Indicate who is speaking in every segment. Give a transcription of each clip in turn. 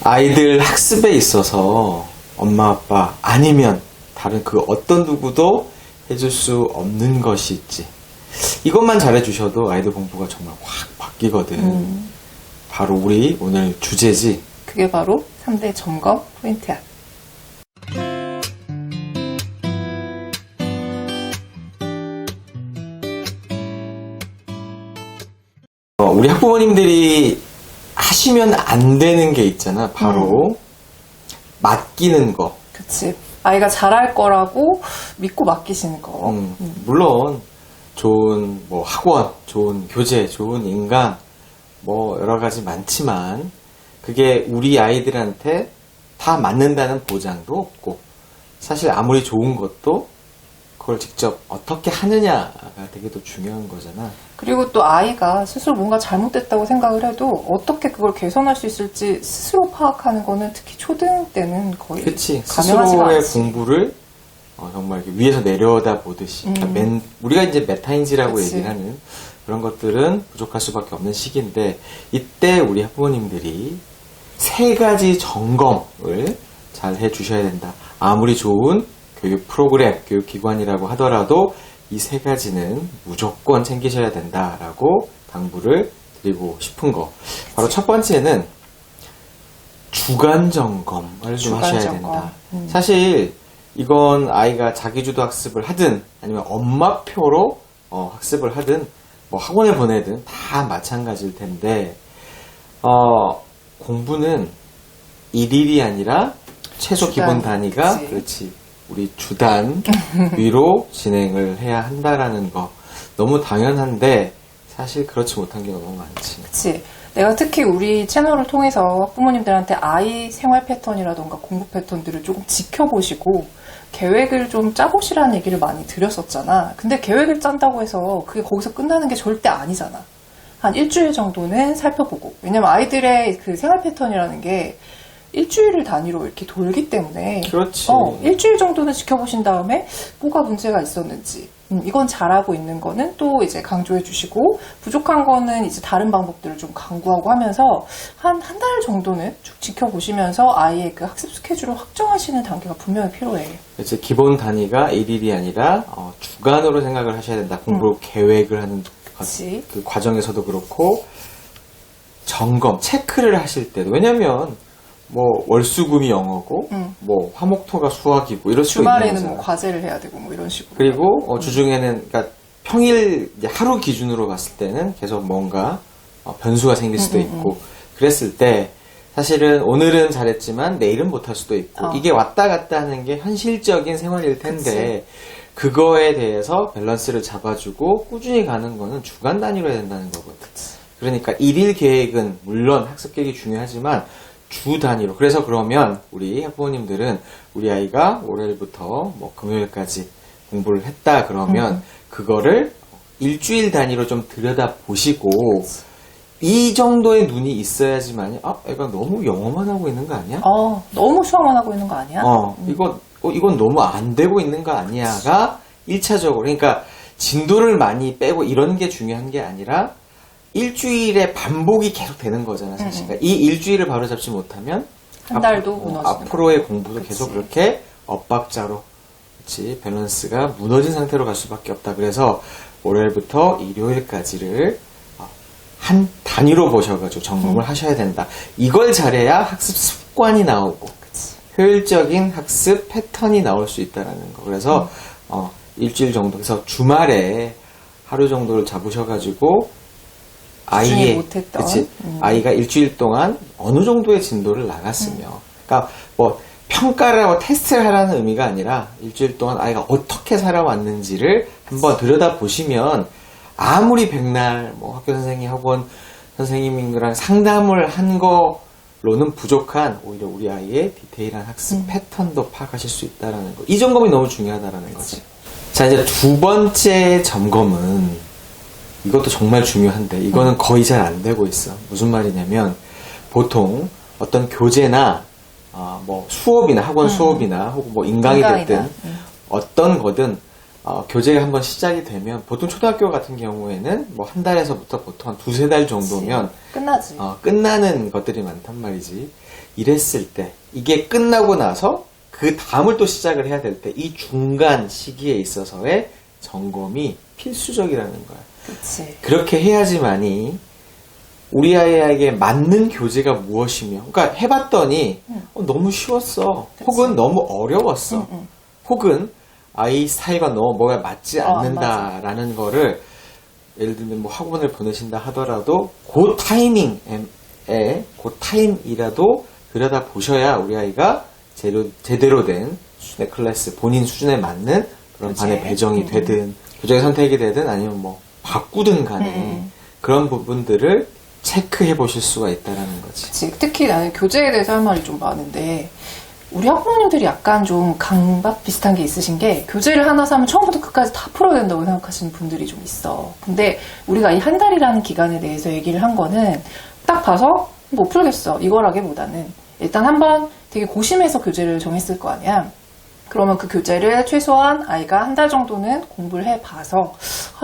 Speaker 1: 아이들 학습에 있어서 엄마 아빠 아니면 다른 그 어떤 누구도 해줄 수 없는 것이 있지. 이것만 잘해주셔도 아이들 공부가 정말 확 바뀌거든. 바로 우리 오늘 주제지.
Speaker 2: 그게 바로 3대 점검 포인트야.
Speaker 1: 우리 학부모님들이 하시면 안 되는 게 있잖아. 바로 맡기는 거.
Speaker 2: 그치. 아이가 잘할 거라고 믿고 맡기시는 거.
Speaker 1: 물론 좋은 뭐 학원, 좋은 교재, 좋은 인강 뭐 여러 가지 많지만 그게 우리 아이들한테 다 맞는다는 보장도 없고 사실 아무리 좋은 것도 그걸 직접 어떻게 하느냐가 되게 더 중요한 거잖아.
Speaker 2: 그리고 또 아이가 스스로 뭔가 잘못됐다고 생각을 해도 어떻게 그걸 개선할 수 있을지 스스로 파악하는 거는 특히 초등 때는 거의
Speaker 1: 그치.
Speaker 2: 가능하지가
Speaker 1: 스스로의
Speaker 2: 않지.
Speaker 1: 공부를 정말 이렇게 위에서 내려다 보듯이 그러니까 우리가 이제 메타인지라고
Speaker 2: 그치.
Speaker 1: 얘기를 하는 그런 것들은 부족할 수밖에 없는 시기인데 이때 우리 학부모님들이 3가지 점검을 잘 해주셔야 된다. 아무리 좋은 교육 프로그램, 교육기관이라고 하더라도 이 3가지는 무조건 챙기셔야 된다라고 당부를 드리고 싶은 거. 바로 첫 번째는 주간 점검을 좀 하셔야 된다. 사실 이건 아이가 자기주도 학습을 하든 아니면 엄마표로 학습을 하든 뭐 학원에 보내든 다 마찬가지일 텐데 공부는 일일이 아니라 최소
Speaker 2: 주단,
Speaker 1: 기본 단위가
Speaker 2: 그치.
Speaker 1: 그렇지 우리 주단 위로 진행을 해야 한다라는 거 너무 당연한데 사실 그렇지 못한 게 너무 많지.
Speaker 2: 그치. 내가 특히 우리 채널을 통해서 부모님들한테 아이 생활 패턴이라던가 공부 패턴들을 조금 지켜보시고 계획을 좀 짜보시라는 얘기를 많이 드렸었잖아. 근데 계획을 짠다고 해서 그게 거기서 끝나는 게 절대 아니잖아. 한 일주일 정도는 살펴보고. 왜냐면 아이들의 그 생활 패턴이라는 게 일주일을 단위로 이렇게 돌기 때문에
Speaker 1: 그렇지.
Speaker 2: 일주일 정도는 지켜보신 다음에 뭐가 문제가 있었는지 이건 잘하고 있는 거는 또 이제 강조해 주시고 부족한 거는 이제 다른 방법들을 좀 강구하고 하면서 한 달 정도는 쭉 지켜보시면서 아이의 그 학습 스케줄을 확정하시는 단계가 분명히 필요해.
Speaker 1: 이제 기본 단위가 일일이 아니라 주간으로 생각을 하셔야 된다. 공부 계획을 하는
Speaker 2: 그치.
Speaker 1: 그 과정에서도 그렇고 점검, 체크를 하실 때도 왜냐면 뭐 월수금이 영어고 뭐 화목토가 수학이고 이럴 수 있는
Speaker 2: 주말에는
Speaker 1: 거잖아.
Speaker 2: 뭐 과제를 해야 되고 뭐 이런 식으로.
Speaker 1: 그리고 주중에는 그러니까 평일 이제 하루 기준으로 봤을 때는 계속 뭔가 변수가 생길 수도 있고 그랬을 때 사실은 오늘은 잘했지만 내일은 못할 수도 있고 이게 왔다 갔다 하는 게 현실적인 생활일 텐데 그거에 대해서 밸런스를 잡아주고 꾸준히 가는 거는 주간 단위로 해야 된다는 거거든. 그러니까 일일 계획은 물론 학습 계획이 중요하지만 주 단위로. 그래서 그러면 우리 학부모님들은 우리 아이가 월요일부터 뭐 금요일까지 공부를 했다 그러면 그거를 일주일 단위로 좀 들여다 보시고 이 정도의 눈이 있어야지만이 애가 너무 영어만 하고 있는 거 아니야?
Speaker 2: 너무 수학만 하고 있는 거 아니야?
Speaker 1: 이건 너무 안 되고 있는 거 아니야가 1차적으로. 그러니까 진도를 많이 빼고 이런 게 중요한 게 아니라 일주일의 반복이 계속 되는 거잖아, 사실. 그러니까 이 일주일을 바로 잡지 못하면
Speaker 2: 한 달도 무너지는
Speaker 1: 앞으로의 공부도 계속 그렇게 엇박자로 그치, 밸런스가 무너진 상태로 갈 수밖에 없다. 그래서 월요일부터 일요일까지를 한 단위로 보셔가지고 점검을 하셔야 된다. 이걸 잘해야 학습 습관이 나오고 효율적인 학습 패턴이 나올 수 있다라는 거. 그래서 일주일 정도, 그래서 주말에 하루 정도를 잡으셔가지고 아이의
Speaker 2: 못했던.
Speaker 1: 그치? 아이가 일주일 동안 어느 정도의 진도를 나갔으며, 그러니까 뭐 평가를 하고 테스트를 하라는 의미가 아니라 일주일 동안 아이가 어떻게 살아왔는지를 한번 들여다 보시면 아무리 백날 뭐 학교 선생님, 학원 선생님이랑 상담을 한 거로는 부족한 오히려 우리 아이의 디테일한 학습 패턴도 파악하실 수 있다라는 거. 이 점검이 너무 중요하다라는 거지. 자, 이제 두 번째 점검은 이것도 정말 중요한데 이거는 거의 잘 안 되고 있어. 무슨 말이냐면 보통 어떤 교재나 뭐 수업이나 학원 수업이나 혹은 뭐 인강이 됐든 어떤 거든 교재가 한번 시작이 되면 보통 초등학교 같은 경우에는 뭐 한 달에서부터 보통 한 두세 달 정도면
Speaker 2: 끝나지.
Speaker 1: 끝나는 것들이 많단 말이지. 이랬을 때 이게 끝나고 나서 그 다음을 또 시작을 해야 될 때 이 중간 시기에 있어서의 점검이 필수적이라는 거야.
Speaker 2: 그치.
Speaker 1: 그렇게 해야지만이 우리 아이에게 맞는 교재가 무엇이며, 그러니까 해봤더니 너무 쉬웠어.
Speaker 2: 그치.
Speaker 1: 혹은 너무 어려웠어.
Speaker 2: 응.
Speaker 1: 혹은 아이 스타일과 너무 뭐가 맞지
Speaker 2: 안
Speaker 1: 않는다라는 거를 예를 들면 뭐 학원을 보내신다 하더라도 그 타이밍에 그 타임이라도 들여다 보셔야 우리 아이가 제대로 된 수준의 클래스, 본인 수준에 맞는 그런
Speaker 2: 그치.
Speaker 1: 반에 배정이 되든 교재의 선택이 되든 아니면 뭐 바꾸든 간에 그런 부분들을 체크해 보실 수가 있다라는 거지.
Speaker 2: 그치. 특히 나는 교재에 대해서 할 말이 좀 많은데 우리 학부모님들이 약간 좀 강박 비슷한 게 있으신 게 교재를 하나 사면 처음부터 끝까지 다 풀어야 된다고 생각하시는 분들이 좀 있어. 근데 우리가 이 한 달이라는 기간에 대해서 얘기를 한 거는 딱 봐서 못 풀겠어 이거라기보다는 일단 한번 되게 고심해서 교재를 정했을 거 아니야. 그러면 그 교재를 최소한 아이가 한 달 정도는 공부를 해봐서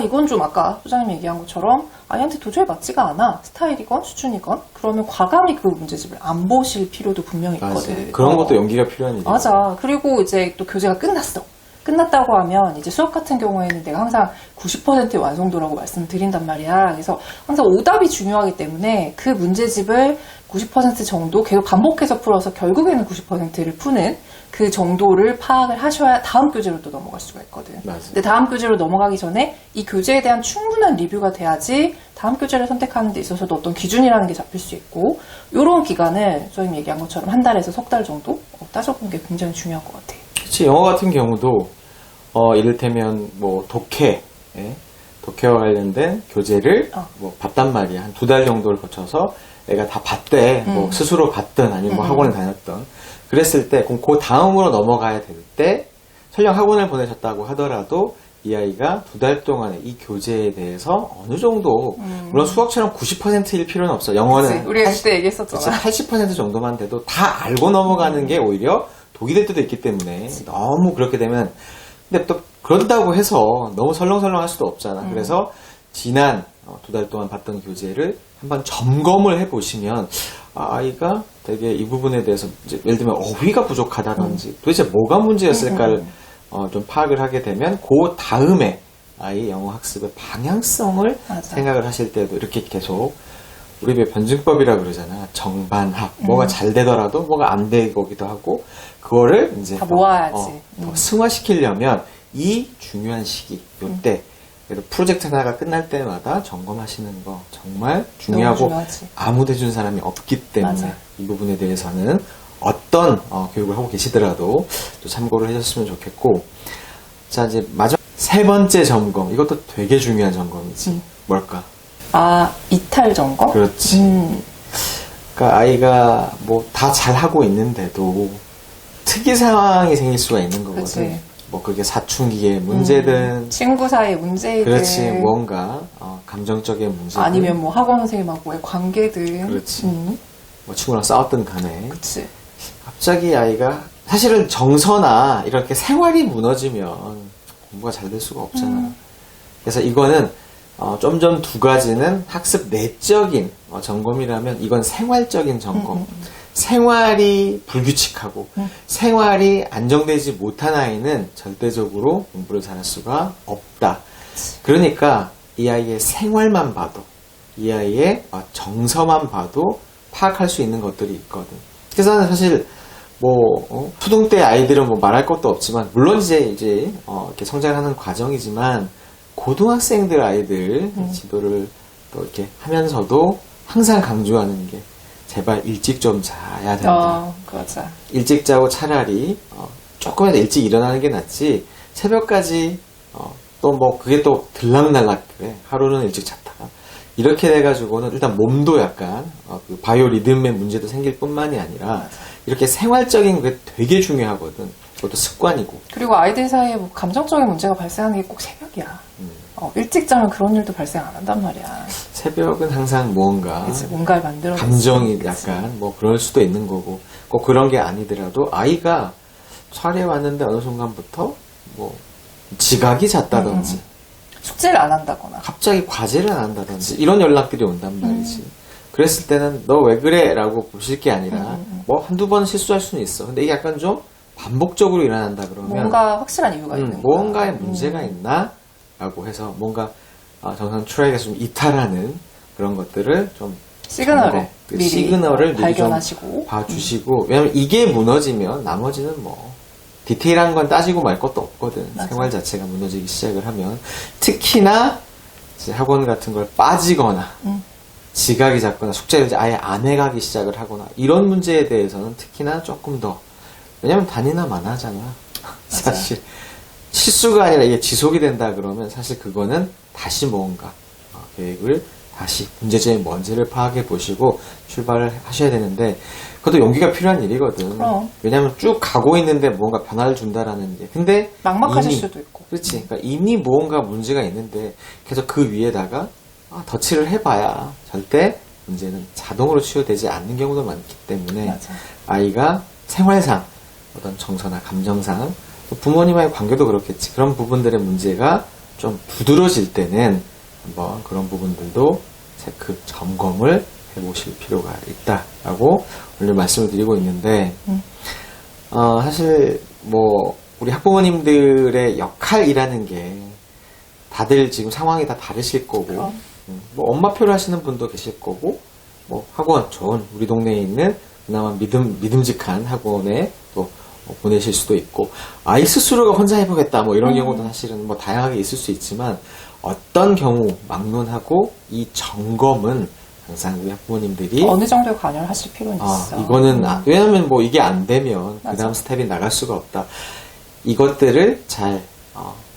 Speaker 2: 이건 좀 아까 소장님 얘기한 것처럼 아이한테 도저히 맞지가 않아. 스타일이건 수준이건. 그러면 과감히 그 문제집을 안 보실 필요도 분명히 있거든.
Speaker 1: 맞아. 그런 것도 용기가 필요한 일이야.
Speaker 2: 맞아. 그리고 이제 또 교재가 끝났어. 끝났다고 하면 이제 수업 같은 경우에는 내가 항상 90%의 완성도라고 말씀드린단 말이야. 그래서 항상 오답이 중요하기 때문에 그 문제집을 90% 정도 계속 반복해서 풀어서 결국에는 90%를 푸는 그 정도를 파악을 하셔야 다음 교재로 또 넘어갈 수가 있거든.
Speaker 1: 맞아요.
Speaker 2: 근데 다음 교재로 넘어가기 전에 이 교재에 대한 충분한 리뷰가 돼야지 다음 교재를 선택하는 데 있어서도 어떤 기준이라는 게 잡힐 수 있고 이런 기간을 선생님 얘기한 것처럼 한 달에서 석 달 정도 따져보는 게 굉장히 중요한 것 같아요.
Speaker 1: 그치, 영어 같은 경우도 이를테면 뭐 독해와 관련된 교재를 뭐 봤단 말이야. 한 2달 정도를 거쳐서 애가 다 봤대. 뭐 스스로 봤든 아니면 뭐 학원을 다녔던. 그랬을 때 그 다음으로 넘어가야 될 때 설령 학원을 보내셨다고 하더라도 이 아이가 2달 동안에 이 교재에 대해서 어느 정도 물론 수학처럼 90%일 필요는 없어. 영어는
Speaker 2: 그치, 우리가 그때 얘기했었잖아.
Speaker 1: 80% 정도만 돼도 다 알고 넘어가는 게 오히려 독이 될 때도 있기 때문에 너무 그렇게 되면 근데 또 그런다고 해서 너무 설렁설렁 할 수도 없잖아. 그래서 지난 2달 동안 봤던 교재를 한번 점검을 해보시면 아이가 되게 이 부분에 대해서 이제 예를 들면 어휘가 부족하다든지 도대체 뭐가 문제였을까를 좀 파악을 하게 되면 그 다음에 아이 영어 학습의 방향성을
Speaker 2: 맞아.
Speaker 1: 생각을 하실 때도 이렇게 계속 우리 왜 변증법이라 그러잖아. 정반합. 뭐가 잘 되더라도 뭐가 안 되기도 하고 그거를 이제
Speaker 2: 다 모아야지.
Speaker 1: 더 승화시키려면 이 중요한 시기 요때 그래서 프로젝트 하나가 끝날 때마다 점검하시는 거 정말 중요하고
Speaker 2: 너무 중요하지.
Speaker 1: 아무 대준 사람이 없기 때문에
Speaker 2: 맞아.
Speaker 1: 이 부분에 대해서는 어떤 교육을 하고 계시더라도 또 참고를 해줬으면 좋겠고 자 이제 마지막 3번째 점검 이것도 되게 중요한 점검이지 뭘까?
Speaker 2: 이탈 점검?
Speaker 1: 그렇지. 그러니까 아이가 뭐 다 잘하고 있는데도 특이 상황이 생길 수가 있는 거거든.
Speaker 2: 그치.
Speaker 1: 뭐 그게 사춘기의 문제든
Speaker 2: 친구 사이의 문제이든
Speaker 1: 그렇지 뭔가 감정적인 문제든
Speaker 2: 아니면 뭐 학원 선생님하고의 관계든
Speaker 1: 그렇지. 뭐 친구랑 싸웠든 간에
Speaker 2: 그치.
Speaker 1: 갑자기 아이가 사실은 정서나 이렇게 생활이 무너지면 공부가 잘 될 수가 없잖아. 그래서 이거는 좀 전 2가지는 학습 내적인 점검이라면 이건 생활적인 점검. 생활이 불규칙하고 생활이 안정되지 못한 아이는 절대적으로 공부를 잘할 수가 없다. 그러니까 이 아이의 생활만 봐도 이 아이의 정서만 봐도 파악할 수 있는 것들이 있거든. 그래서 사실 뭐 초등 때 아이들은 뭐 말할 것도 없지만 물론 이제 이렇게 성장하는 과정이지만 고등학생들 아이들 지도를 또 이렇게 하면서도 항상 강조하는 게 제발 일찍 좀 자야 된다.
Speaker 2: 맞아.
Speaker 1: 일찍 자고 차라리 조금이라도 일찍 일어나는 게 낫지 새벽까지 또 뭐 그게 또 들락날락 그래. 하루는 일찍 잤다가 이렇게 돼가지고는 일단 몸도 약간 그 바이오 리듬의 문제도 생길 뿐만이 아니라 이렇게 생활적인 게 되게 중요하거든. 그것도 습관이고.
Speaker 2: 그리고 아이들 사이에 뭐 감정적인 문제가 발생하는 게 꼭 새벽이야. 일찍 자면 그런 일도 발생 안 한단 말이야.
Speaker 1: 새벽은 항상 무언가
Speaker 2: 그치, 뭔가를 만들어
Speaker 1: 감정이 약간 뭐 그럴 수도 있는 거고 꼭 그런 게 아니더라도 아이가 차례 왔는데 어느 순간부터 뭐 지각이 잦다든지
Speaker 2: 숙제를 안 한다거나
Speaker 1: 갑자기 과제를 안 한다든지 이런 연락들이 온단 말이지. 그랬을 때는 너 왜 그래? 라고 보실 게 아니라 뭐 한두 번 실수할 수는 있어. 근데 이게 약간 좀 반복적으로 일어난다 그러면
Speaker 2: 뭔가 확실한 이유가 있는 거야.
Speaker 1: 뭔가에 문제가 있나? 라고 해서 뭔가 정상 트랙에서 좀 이탈하는 그런 것들을 좀
Speaker 2: 시그널을
Speaker 1: 그
Speaker 2: 미리
Speaker 1: 시그널을 미리
Speaker 2: 발견하시고
Speaker 1: 좀 봐주시고 왜냐면 이게 무너지면 나머지는 뭐 디테일한 건 따지고 말 것도 없거든.
Speaker 2: 맞아.
Speaker 1: 생활 자체가 무너지기 시작을 하면 특히나 이제 학원 같은 걸 빠지거나 지각이 잦거나 숙제를 이제 아예 안 해가기 시작을 하거나 이런 문제에 대해서는 특히나 조금 더 왜냐면 단위나 만하잖아. 사실 실수가 아니라 이게 지속이 된다 그러면 사실 그거는 다시 뭔가 계획을 다시 문제점이 뭔지를 파악해 보시고 출발을 하셔야 되는데 그것도 용기가 필요한 일이거든.
Speaker 2: 그럼.
Speaker 1: 왜냐면 쭉 가고 있는데 뭔가 변화를 준다라는 게. 근데
Speaker 2: 막막하실
Speaker 1: 이미,
Speaker 2: 수도 있고.
Speaker 1: 그렇지. 그러니까 이미 뭔가 문제가 있는데 계속 그 위에다가 덧칠을 해봐야 절대 문제는 자동으로 치유되지 않는 경우도 많기 때문에
Speaker 2: 맞아.
Speaker 1: 아이가 생활상 어떤 정서나 감정상 또 부모님과의 관계도 그렇겠지. 그런 부분들의 문제가 좀 두드러질 때는 한번 그런 부분들도 체크 점검을 해보실 필요가 있다라고 오늘 말씀을 드리고 있는데 사실 뭐 우리 학부모님들의 역할이라는 게 다들 지금 상황이 다 다르실 거고 뭐 엄마표를 하시는 분도 계실 거고 뭐 학원 좋은 우리 동네에 있는 그나마 믿음직한 학원에 또 보내실 수도 있고 아이 스스로가 혼자 해보겠다 뭐 이런 경우도 사실은 뭐 다양하게 있을 수 있지만 어떤 경우 막론하고 이 점검은 항상 우리 학부모님들이
Speaker 2: 어느 정도의 관여를 하실 필요는 있어.
Speaker 1: 이거는 왜냐면 뭐 이게 안 되면 그
Speaker 2: 맞아.
Speaker 1: 다음 스텝이 나갈 수가 없다. 이것들을 잘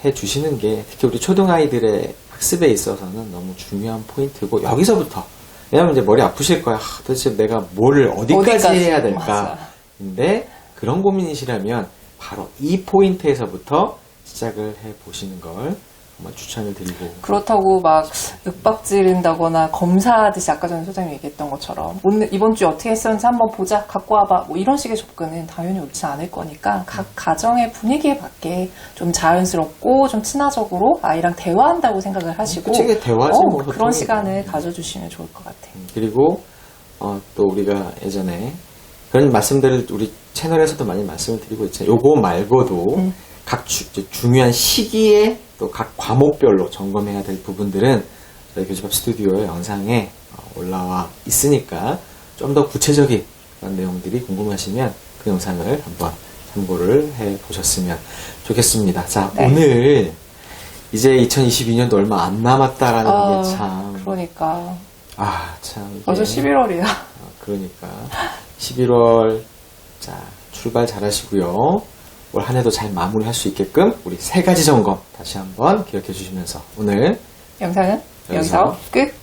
Speaker 1: 해주시는 게 특히 우리 초등아이들의 학습에 있어서는 너무 중요한 포인트고 여기서부터 왜냐면 이제 머리 아프실 거야. 도대체 내가 뭘 어디까지 해야 될까?
Speaker 2: 맞아.
Speaker 1: 근데 그런 고민이시라면 바로 이 포인트에서부터 시작을 해보시는 걸 한번 추천을 드리고
Speaker 2: 그렇다고 막 윽박지른다거나 검사하듯이 아까 전에 소장님이 얘기했던 것처럼 오늘 이번 주에 어떻게 했었는지 한번 보자 갖고 와봐 뭐 이런 식의 접근은 당연히 옳지 않을 거니까 각 가정의 분위기에 맞게 좀 자연스럽고 좀 친화적으로 아이랑 대화한다고 생각을 하시고
Speaker 1: 그치, 이게 대화지 뭐,
Speaker 2: 그런
Speaker 1: 보통은.
Speaker 2: 시간을 가져주시면 좋을 것 같아요.
Speaker 1: 그리고 또 우리가 예전에 그런 말씀들을 우리 채널에서도 많이 말씀을 드리고 있잖아요. 요거 말고도 각 중요한 시기에 또 각 과목별로 점검해야 될 부분들은 저희 교집합 스튜디오 영상에 올라와 있으니까 좀 더 구체적인 그런 내용들이 궁금하시면 그 영상을 한번 참고를 해 보셨으면 좋겠습니다. 자,
Speaker 2: 네.
Speaker 1: 오늘 이제 2022년도 얼마 안 남았다라는 게 참.
Speaker 2: 그러니까
Speaker 1: 참. 이게
Speaker 2: 벌써 11월이야.
Speaker 1: 그러니까 11월 자 출발 잘하시고요. 올 한 해도 잘 마무리할 수 있게끔 우리 3가지 점검 다시 한번 기억해 주시면서 오늘
Speaker 2: 영상은
Speaker 1: 여기서
Speaker 2: 여기서 끝.